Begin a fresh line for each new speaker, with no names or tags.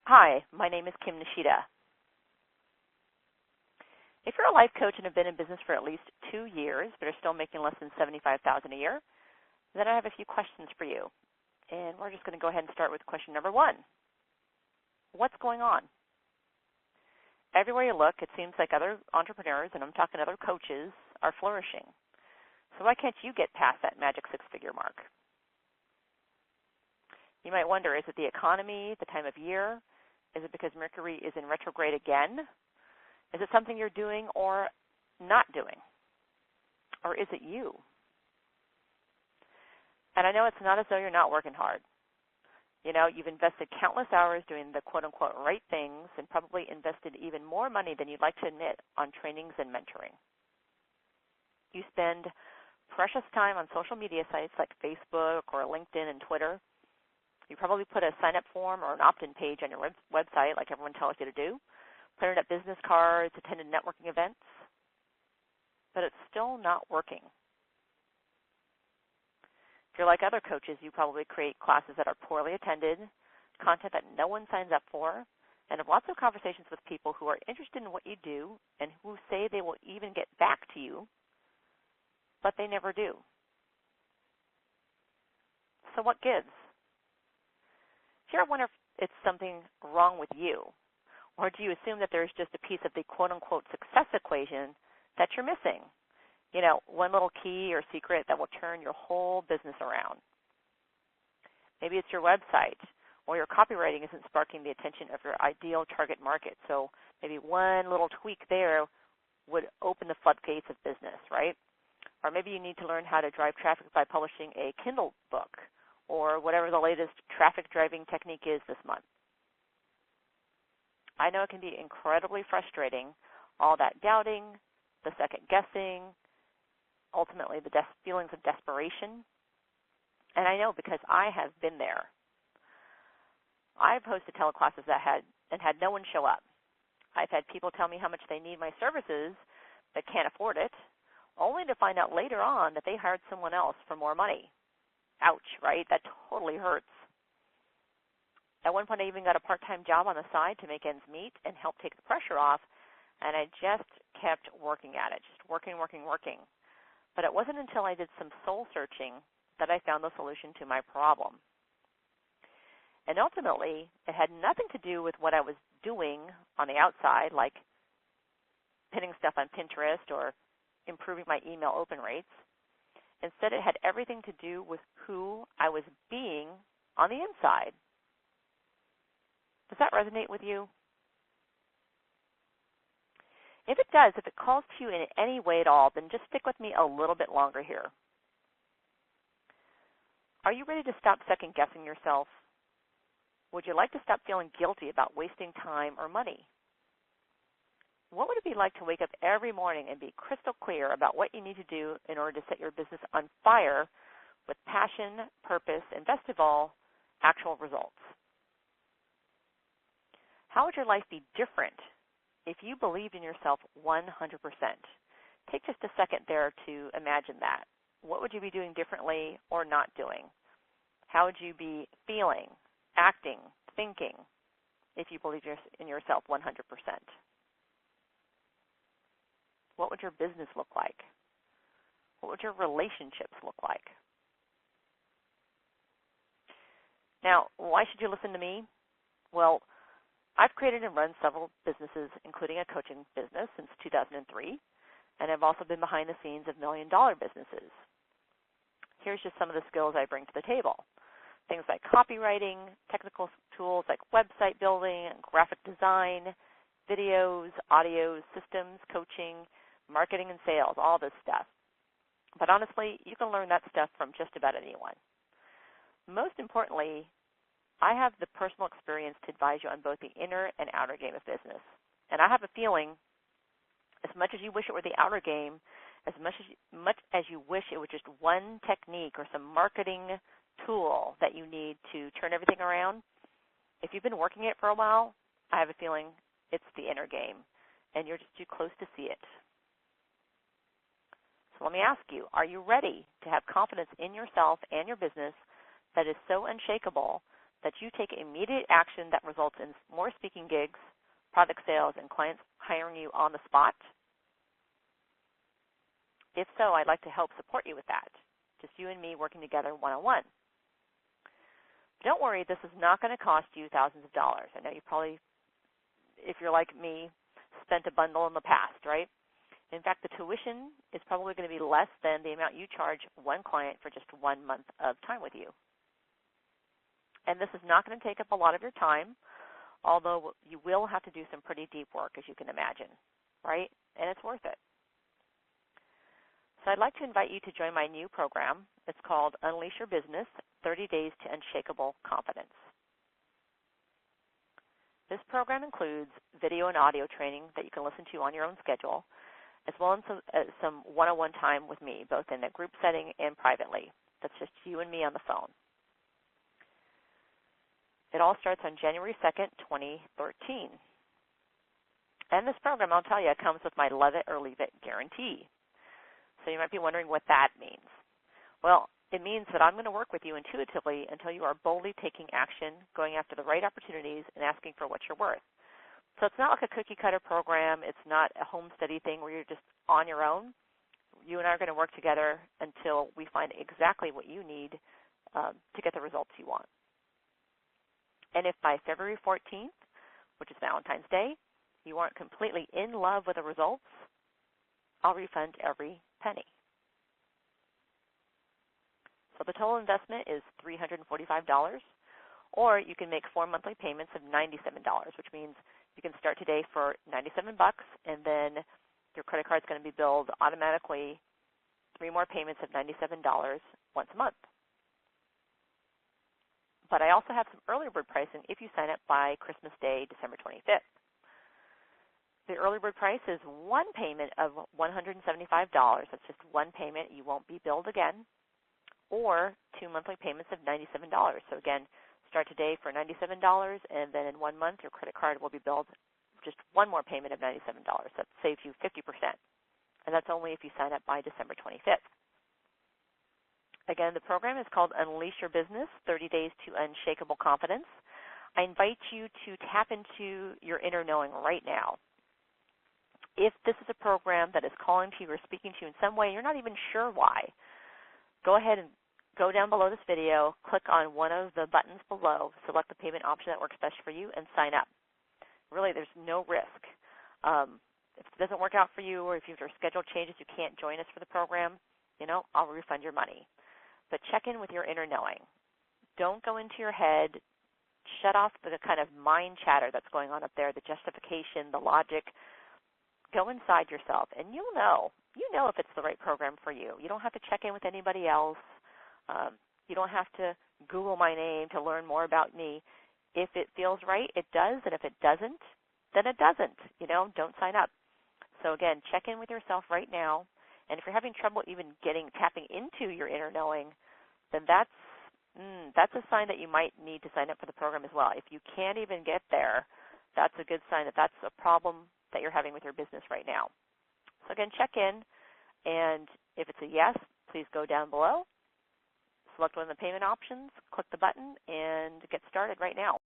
Hi, my name is Kim Nishida. If you're a life coach and have been in business for at least 2 years but are still making less than $75,000 a year, then I have a few questions for you. And we're just going to go ahead and start with question number 1. What's going on? Everywhere you look, it seems like other entrepreneurs, and I'm talking other coaches, are flourishing. So why can't you get past that magic six-figure mark? You might wonder, is it the economy, the time of year? Is it because Mercury is in retrograde again? Is it something you're doing or not doing? Or is it you? And I know it's not as though you're not working hard. You know, you've invested countless hours doing the quote-unquote right things and probably invested even more money than you'd like to admit on trainings and mentoring. You spend precious time on social media sites like Facebook or LinkedIn and Twitter. You probably put a sign-up form or an opt-in page on your website like everyone tells you to do, printed up business cards, attended networking events, but it's still not working. If you're like other coaches, you probably create classes that are poorly attended, content that no one signs up for, and have lots of conversations with people who are interested in what you do and who say they will even get back to you, but they never do. So what gives? Here I wonder if it's something wrong with you, or do you assume that there's just a piece of the quote-unquote success equation that you're missing? You know, one little key or secret that will turn your whole business around. Maybe it's your website, or your copywriting isn't sparking the attention of your ideal target market. So maybe one little tweak there would open the floodgates of business, right? Or maybe you need to learn how to drive traffic by publishing a Kindle book, or whatever the latest traffic driving technique is this month. I know it can be incredibly frustrating, all that doubting, the second guessing, ultimately the feelings of desperation. And I know because I have been there. I've hosted teleclasses that had no one show up. I've had people tell me how much they need my services but can't afford it, only to find out later on that they hired someone else for more money. Ouch, right? That totally hurts. At one point, I even got a part-time job on the side to make ends meet and help take the pressure off, and I just kept working at it, just working. But it wasn't until I did some soul-searching that I found the solution to my problem. And ultimately, it had nothing to do with what I was doing on the outside, like pinning stuff on Pinterest or improving my email open rates. Instead, it had everything to do with who I was being on the inside. Does that resonate with you? If it does, if it calls to you in any way at all, then just stick with me a little bit longer here. Are you ready to stop second-guessing yourself? Would you like to stop feeling guilty about wasting time or money? What would it be like to wake up every morning and be crystal clear about what you need to do in order to set your business on fire with passion, purpose, and best of all, actual results? How would your life be different if you believed in yourself 100%? Take just a second there to imagine that. What would you be doing differently or not doing? How would you be feeling, acting, thinking if you believed in yourself 100%? What would your business look like? What would your relationships look like? Now, why should you listen to me? Well, I've created and run several businesses, including a coaching business since 2003, and I've also been behind the scenes of million-dollar businesses. Here's just some of the skills I bring to the table. Things like copywriting, technical tools like website building, graphic design, videos, audio, systems, coaching, marketing and sales, all this stuff. But honestly, you can learn that stuff from just about anyone. Most importantly, I have the personal experience to advise you on both the inner and outer game of business. And I have a feeling, as much as you wish it were the outer game, as much as you wish it was just one technique or some marketing tool that you need to turn everything around, if you've been working it for a while, I have a feeling it's the inner game, and you're just too close to see it. So let me ask you, are you ready to have confidence in yourself and your business that is so unshakable that you take immediate action that results in more speaking gigs, product sales, and clients hiring you on the spot? If so, I'd like to help support you with that. Just you and me working together one-on-one. Don't worry, this is not going to cost you thousands of dollars. I know you probably, if you're like me, spent a bundle in the past, right? In fact, the tuition is probably going to be less than the amount you charge one client for just 1 month of time with you. And this is not going to take up a lot of your time, although you will have to do some pretty deep work, as you can imagine, right? And it's worth it. So I'd like to invite you to join my new program. It's called Unleash Your Business, 30 Days to Unshakable Confidence. This program includes video and audio training that you can listen to on your own schedule, as well as some one-on-one time with me, both in a group setting and privately. That's just you and me on the phone. It all starts on January 2nd, 2013. And this program, I'll tell you, comes with my Love It or Leave It guarantee. So you might be wondering what that means. Well, it means that I'm going to work with you intuitively until you are boldly taking action, going after the right opportunities, and asking for what you're worth. So it's not like a cookie-cutter program. It's not a home study thing where you're just on your own. You and I are going to work together until we find exactly what you need to get the results you want. And if by February 14th, which is Valentine's Day, you aren't completely in love with the results, I'll refund every penny. So the total investment is $345, or you can make 4 monthly payments of $97, which means you can start today for $97, and then your credit card is going to be billed automatically 3 more payments of $97 once a month. But I also have some early bird pricing if you sign up by Christmas Day, December 25th. The early bird price is 1 payment of $175. That's just 1 payment. You won't be billed again. Or 2 monthly payments of $97. So again, start today for $97, and then in 1 month your credit card will be billed just 1 more payment of $97. That saves you 50%. And that's only if you sign up by December 25th. Again, the program is called Unleash Your Business, 30 Days to Unshakable Confidence. I invite you to tap into your inner knowing right now. If this is a program that is calling to you or speaking to you in some way, you're not even sure why, go ahead and go down below this video, click on one of the buttons below, select the payment option that works best for you, and sign up. Really, there's no risk. If it doesn't work out for you, or if your schedule changes, you can't join us for the program, I'll refund your money. But check in with your inner knowing. Don't go into your head. Shut off the kind of mind chatter that's going on up there, the justification, the logic. Go inside yourself, and you'll know. You know if it's the right program for you. You don't have to check in with anybody else. You don't have to Google my name to learn more about me. If it feels right, it does, and if it doesn't, then it doesn't. Don't sign up. So again, check in with yourself right now. And if you're having trouble even tapping into your inner knowing, then that's a sign that you might need to sign up for the program as well. If you can't even get there, that's a good sign that that's a problem that you're having with your business right now. So again, check in, and if it's a yes, please go down below, select one of the payment options, click the button, and get started right now.